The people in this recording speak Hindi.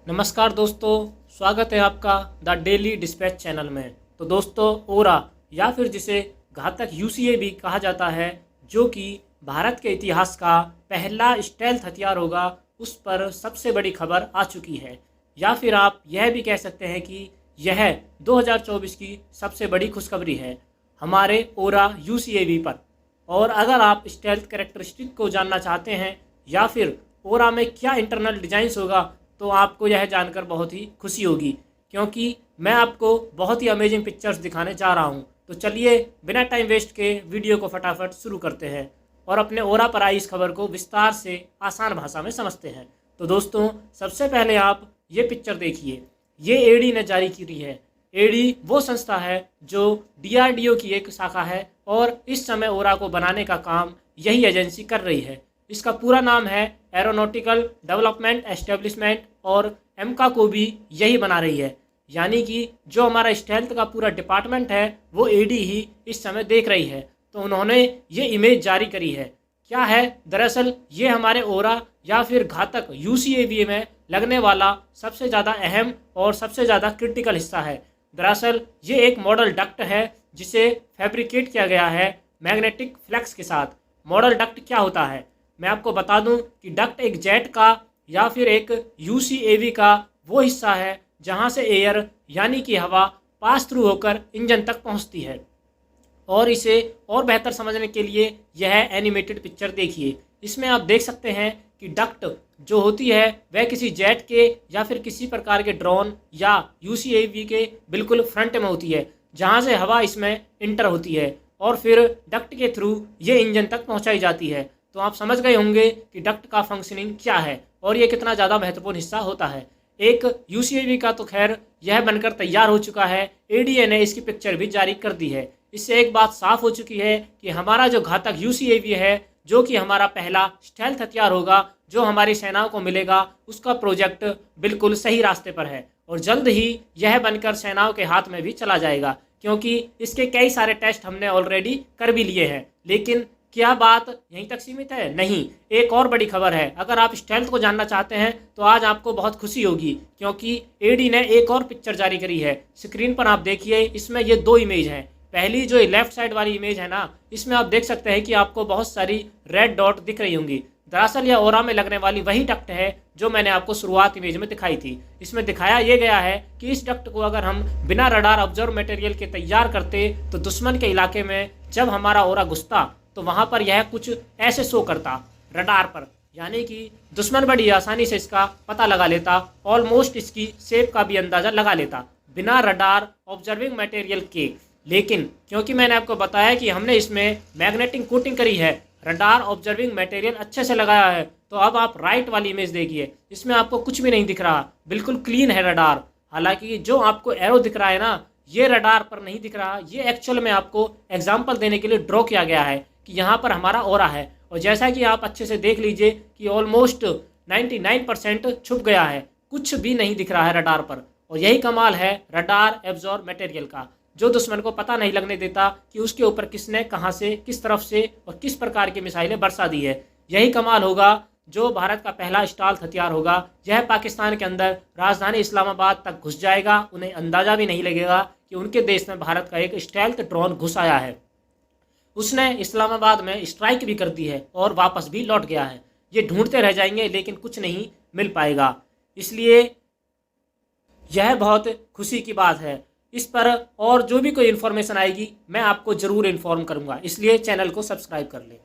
नमस्कार दोस्तों, स्वागत है आपका द डेली डिस्पैच चैनल में। तो दोस्तों, ओरा या फिर जिसे घातक यूसीए भी कहा जाता है, जो कि भारत के इतिहास का पहला स्टेल्थ हथियार होगा, उस पर सबसे बड़ी खबर आ चुकी है। या फिर आप यह भी कह सकते हैं कि यह 2024 की सबसे बड़ी खुशखबरी है हमारे ओरा यूसीएवी पर। और अगर आप स्टेल्थ कैरेक्टरिस्टिक को जानना चाहते हैं या फिर ओरा में क्या इंटरनल डिजाइंस होगा, तो आपको यह जानकर बहुत ही खुशी होगी, क्योंकि मैं आपको बहुत ही अमेजिंग पिक्चर्स दिखाने जा रहा हूं। तो चलिए बिना टाइम वेस्ट के वीडियो को फटाफट शुरू करते हैं और अपने ओरा पर आई इस खबर को विस्तार से आसान भाषा में समझते हैं। तो दोस्तों, सबसे पहले आप ये पिक्चर देखिए। ये एडी ने जारी की है। एडी वो संस्था है जो डीआरडीओ की एक शाखा है और इस समय ओरा को बनाने का काम यही एजेंसी कर रही है। इसका पूरा नाम है एरोनॉटिकल डेवलपमेंट एस्टेब्लिशमेंट और एमका को भी यही बना रही है। यानी कि जो हमारा स्टेल्थ का पूरा डिपार्टमेंट है वो एडी ही इस समय देख रही है। तो उन्होंने ये इमेज जारी करी है। क्या है? दरअसल ये हमारे ओरा या फिर घातक यूसीएवी में लगने वाला सबसे ज़्यादा अहम और सबसे ज़्यादा क्रिटिकल हिस्सा है। दरअसल ये एक मॉडल डक्ट है जिसे फैब्रिकेट किया गया है मैग्नेटिक फ्लैक्स के साथ। मॉडल डक्ट क्या होता है मैं आपको बता दूं कि डक्ट एक जेट का या फिर एक यूसीएवी का वो हिस्सा है जहां से एयर यानी कि हवा पास थ्रू होकर इंजन तक पहुंचती है। और इसे और बेहतर समझने के लिए यह एनिमेटेड पिक्चर देखिए। इसमें आप देख सकते हैं कि डक्ट जो होती है वह किसी जेट के या फिर किसी प्रकार के ड्रोन या यूसीएवी के बिल्कुल फ्रंट में होती है, जहां से हवा इसमें इंटर होती है और फिर डक्ट के थ्रू ये इंजन तक पहुंचाई जाती है। तो आप समझ गए होंगे कि डक्ट का फंक्शनिंग क्या है और ये कितना ज़्यादा महत्वपूर्ण हिस्सा होता है। एक यूसीएवी का तो खैर यह बनकर तैयार हो चुका है, एडीए ने इसकी पिक्चर भी जारी कर दी है। इससे एक बात साफ हो चुकी है कि हमारा जो घातक यूसीएवी है, जो कि हमारा पहला स्टेल्थ हथियार होगा जो हमारी सेनाओं को मिलेगा, उसका प्रोजेक्ट बिल्कुल सही रास्ते पर है और जल्द ही यह बनकर सेनाओं के हाथ में भी चला जाएगा, क्योंकि इसके कई सारे टेस्ट हमने ऑलरेडी कर भी लिए हैं। लेकिन क्या बात यहीं तक सीमित है? नहीं, एक और बड़ी खबर है। अगर आप स्टेल्थ को जानना चाहते हैं तो आज आपको बहुत खुशी होगी, क्योंकि एडी ने एक और पिक्चर जारी करी है। स्क्रीन पर आप देखिए, इसमें ये दो इमेज हैं। पहली जो लेफ्ट साइड वाली इमेज है ना, इसमें आप देख सकते हैं कि आपको बहुत सारी रेड डॉट दिख रही होंगी। दरअसल यह ओरा में लगने वाली वही डक्ट है जो मैंने आपको शुरुआत इमेज में दिखाई थी। इसमें दिखाया यह गया है कि इस डक्ट को अगर हम बिना रडार ऑब्जर्व मटेरियल के तैयार करते तो दुश्मन के इलाके में जब हमारा ओरा घुसता तो वहां पर यह कुछ ऐसे शो करता रडार पर, यानी कि दुश्मन बड़ी आसानी से इसका पता लगा लेता, ऑलमोस्ट इसकी शेप का भी अंदाजा लगा लेता बिना रडार ऑब्जर्विंग मटेरियल के। लेकिन क्योंकि मैंने आपको बताया कि हमने इसमें मैग्नेटिक कोटिंग करी है, रडार ऑब्जर्विंग मटेरियल अच्छे से लगाया है, तो अब आप राइट वाली इमेज देखिए। इसमें आपको कुछ भी नहीं दिख रहा, बिल्कुल क्लीन है रडार। हालांकि जो आपको एरो दिख रहा है ना, ये रडार पर नहीं दिख रहा, ये एक्चुअल में आपको एग्जाम्पल देने के लिए ड्रॉ किया गया है कि यहाँ पर हमारा ओरा है। और जैसा कि आप अच्छे से देख लीजिए कि ऑलमोस्ट 99% छुप गया है, कुछ भी नहीं दिख रहा है रडार पर। और यही कमाल है रडार एब्जॉर्ब मटेरियल का, जो दुश्मन को पता नहीं लगने देता कि उसके ऊपर किसने कहां से, किस तरफ से और किस प्रकार की मिसाइलें बरसा दी है। यही कमाल होगा जो भारत का पहला स्टेल्थ हथियार होगा। यह पाकिस्तान के अंदर राजधानी इस्लामाबाद तक घुस जाएगा, उन्हें अंदाजा भी नहीं लगेगा कि उनके देश में भारत का एक स्टेल्थ ड्रोन घुस आया है। उसने इस्लामाबाद में स्ट्राइक भी कर दी है और वापस भी लौट गया है। ये ढूंढते रह जाएंगे लेकिन कुछ नहीं मिल पाएगा। इसलिए यह बहुत खुशी की बात है। इस पर और जो भी कोई इन्फॉर्मेशन आएगी मैं आपको ज़रूर इन्फॉर्म करूंगा, इसलिए चैनल को सब्सक्राइब कर लें।